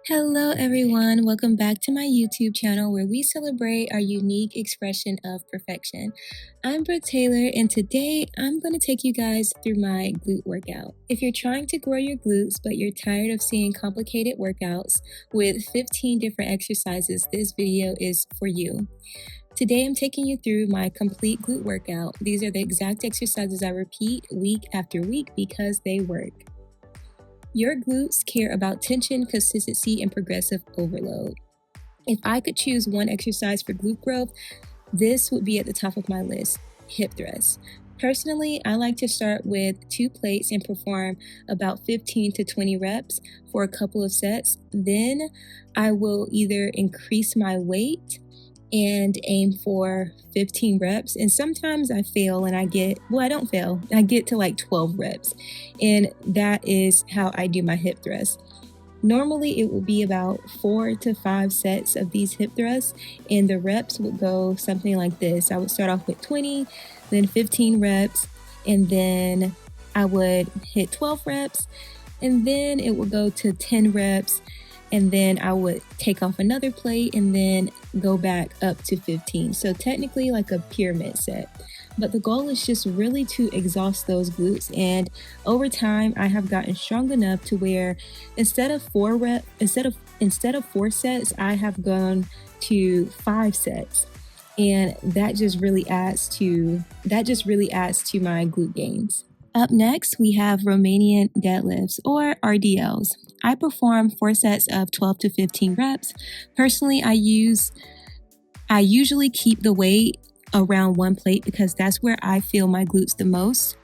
Hello everyone, welcome back to my YouTube channel where we celebrate our unique expression of perfection. I'm Brooke Taylor and today I'm going to take you guys through my glute workout. If you're trying to grow your glutes but you're tired of seeing complicated workouts with 15 different exercises, this video is for you. Today I'm taking you through my complete glute workout. These are the exact exercises I repeat week after week because they work. Your glutes care about tension, consistency, and progressive overload. If I could choose one exercise for glute growth, this would be at the top of my list: hip thrusts. Personally, I like to start with 2 plates and perform about 15 to 20 reps for a couple of sets. Then I will either increase my weight and aim for 15 reps. And sometimes I fail and I don't fail. I get to like 12 reps. And that is how I do my hip thrusts. Normally it will be about 4 to 5 sets of these hip thrusts, and the reps would go something like this. I would start off with 20, then 15 reps, and then I would hit 12 reps, and then it would go to 10 reps, and then I would take off another plate and then go back up to 15. So technically like a pyramid set. But the goal is just really to exhaust those glutes, and over time I have gotten strong enough to where instead of 4 sets, I have gone to 5 sets. And that just really adds to my glute gains. Up next, we have Romanian deadlifts, or RDLs. I perform 4 sets of 12 to 15 reps. Personally, I usually keep the weight around 1 plate because that's where I feel my glutes the most.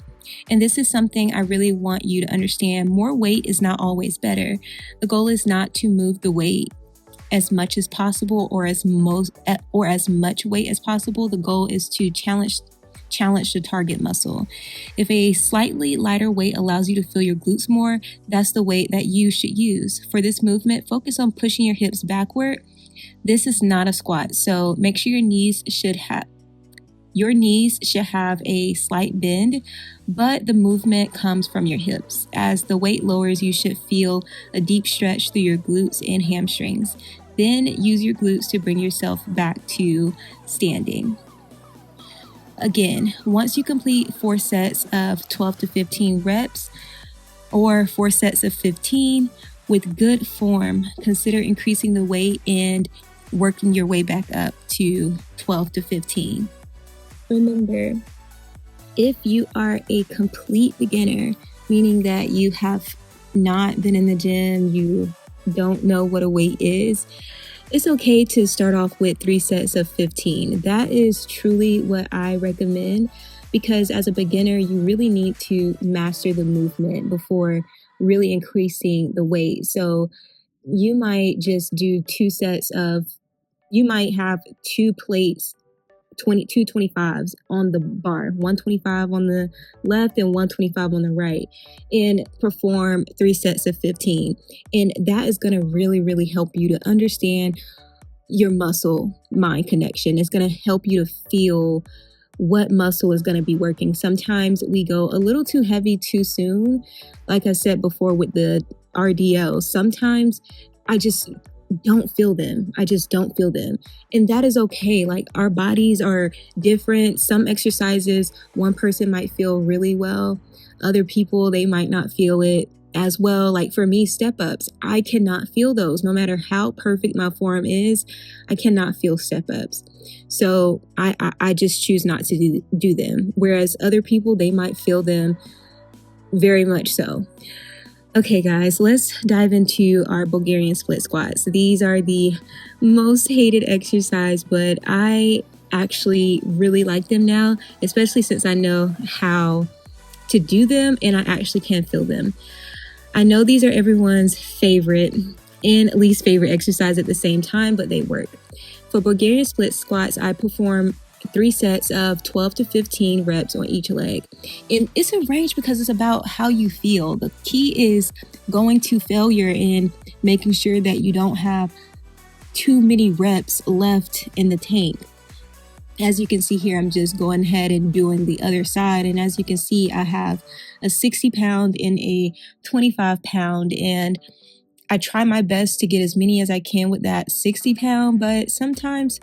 And this is something I really want you to understand. More weight is not always better. The goal is not to move the weight as much as possible or as much weight as possible. The goal is to challenge the target muscle. If a slightly lighter weight allows you to feel your glutes more, that's the weight that you should use. For this movement, focus on pushing your hips backward. This is not a squat, so make sure your knees should have a slight bend, but the movement comes from your hips. As the weight lowers, you should feel a deep stretch through your glutes and hamstrings. Then use your glutes to bring yourself back to standing. Again, once you complete 4 sets of 12 to 15 reps or 4 sets of 15 with good form, consider increasing the weight and working your way back up to 12 to 15. Remember, if you are a complete beginner, meaning that you have not been in the gym, you don't know what a weight is, it's okay to start off with 3 sets of 15. That is truly what I recommend, because as a beginner, you really need to master the movement before really increasing the weight. So you might just do 2 sets of, you might have 2 plates, 225s on the bar, 125 on the left and 125 on the right, and perform 3 sets of 15. And that is going to really, really help you to understand your muscle mind connection. It's going to help you to feel what muscle is going to be working. Sometimes we go a little too heavy too soon. Like I said before with the RDLs, sometimes I just don't feel them. And that is okay. Like, our bodies are different. Some exercises, one person might feel really well. Other people, they might not feel it as well. Like for me, step ups, I cannot feel those. No matter how perfect my form is, I cannot feel step ups. So I just choose not to do them. Whereas other people, they might feel them very much so. Okay guys, let's dive into our Bulgarian split squats. These are the most hated exercise, but I actually really like them now, especially since I know how to do them and I actually can feel them. I know these are everyone's favorite and least favorite exercise at the same time, but they work. For Bulgarian split squats, I perform 3 sets of 12 to 15 reps on each leg. And it's a range because it's about how you feel. The key is going to failure and making sure that you don't have too many reps left in the tank. As you can see here, I'm just going ahead and doing the other side. And as you can see, I have a 60 pound and a 25 pound. And I try my best to get as many as I can with that 60-pound, but sometimes,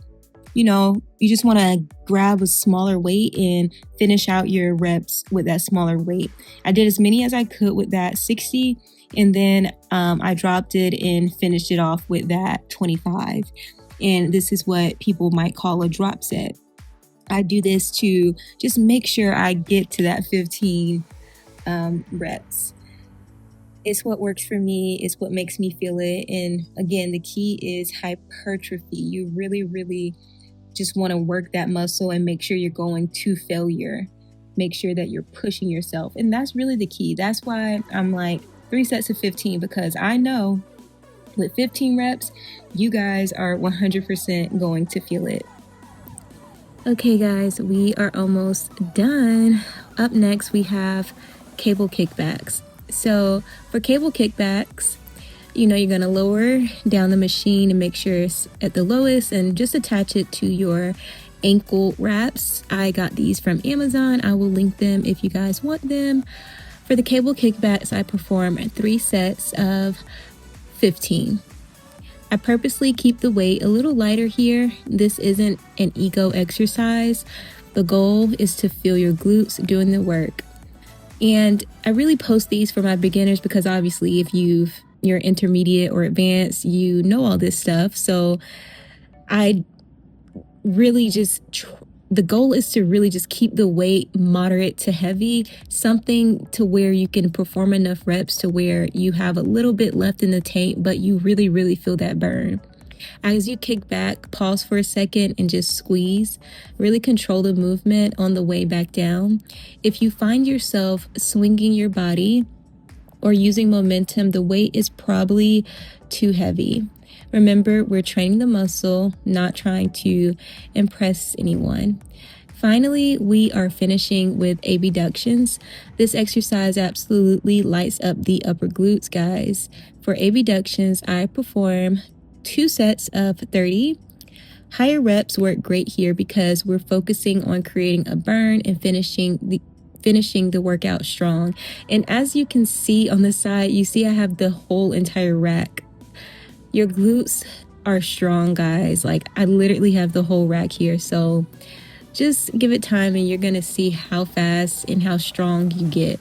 you just want to grab a smaller weight and finish out your reps with that smaller weight. I did as many as I could with that 60, and then I dropped it and finished it off with that 25. And this is what people might call a drop set. I do this to just make sure I get to that 15 reps. It's what works for me. It's what makes me feel it. And again, the key is hypertrophy. You really, really just want to work that muscle and make sure you're going to failure. Make sure that you're pushing yourself. And that's really the key. That's why I'm like 3 sets of 15, because I know with 15 reps, you guys are 100% going to feel it. Okay, guys, we are almost done. Up next, we have cable kickbacks. So for cable kickbacks, you're going to lower down the machine and make sure it's at the lowest and just attach it to your ankle wraps. I got these from Amazon. I will link them if you guys want them. For the cable kickbacks, I perform 3 sets of 15. I purposely keep the weight a little lighter here. This isn't an ego exercise. The goal is to feel your glutes doing the work. And I really post these for my beginners because obviously if you're intermediate or advanced, you know all this stuff. So I really the goal is to really just keep the weight moderate to heavy, something to where you can perform enough reps to where you have a little bit left in the tank, but you really, really feel that burn. As you kick back, pause for a second and just squeeze. Really control the movement on the way back down. If you find yourself swinging your body or using momentum, the weight is probably too heavy. Remember, we're training the muscle, not trying to impress anyone. Finally, we are finishing with abductions. This exercise absolutely lights up the upper glutes, guys. For abductions, I perform 2 sets of 30. Higher reps work great here because we're focusing on creating a burn and finishing the workout strong. And as you can see on the side, you see I have the whole entire rack. Your glutes are strong, guys. Like, I literally have the whole rack here. So just give it time and you're going to see how fast and how strong you get.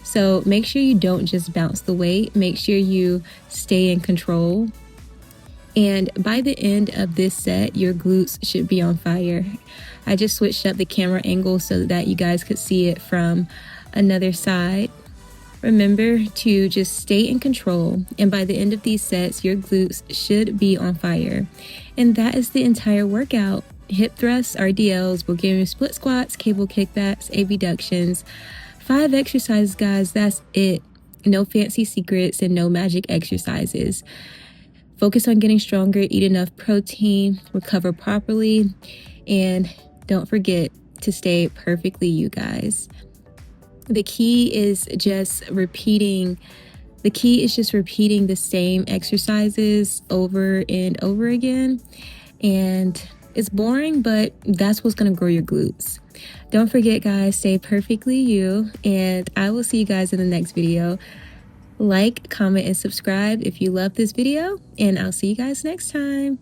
So make sure you don't just bounce the weight. Make sure you stay in control. And by the end of this set, your glutes should be on fire. I just switched up the camera angle so that you guys could see it from another side. Remember to just stay in control, and by the end of these sets, your glutes should be on fire. And that is the entire workout. Hip thrusts, RDLs, Bulgarian split squats, cable kickbacks, abductions. 5 exercises, guys, that's it. No fancy secrets and no magic exercises. Focus on getting stronger, eat enough protein, recover properly, and don't forget to stay perfectly you guys. The key is just repeating the same exercises over and over again. And it's boring, but that's what's going to grow your glutes. Don't forget, guys, stay perfectly you. And I will see you guys in the next video. Like, comment, and subscribe if you love this video. And I'll see you guys next time.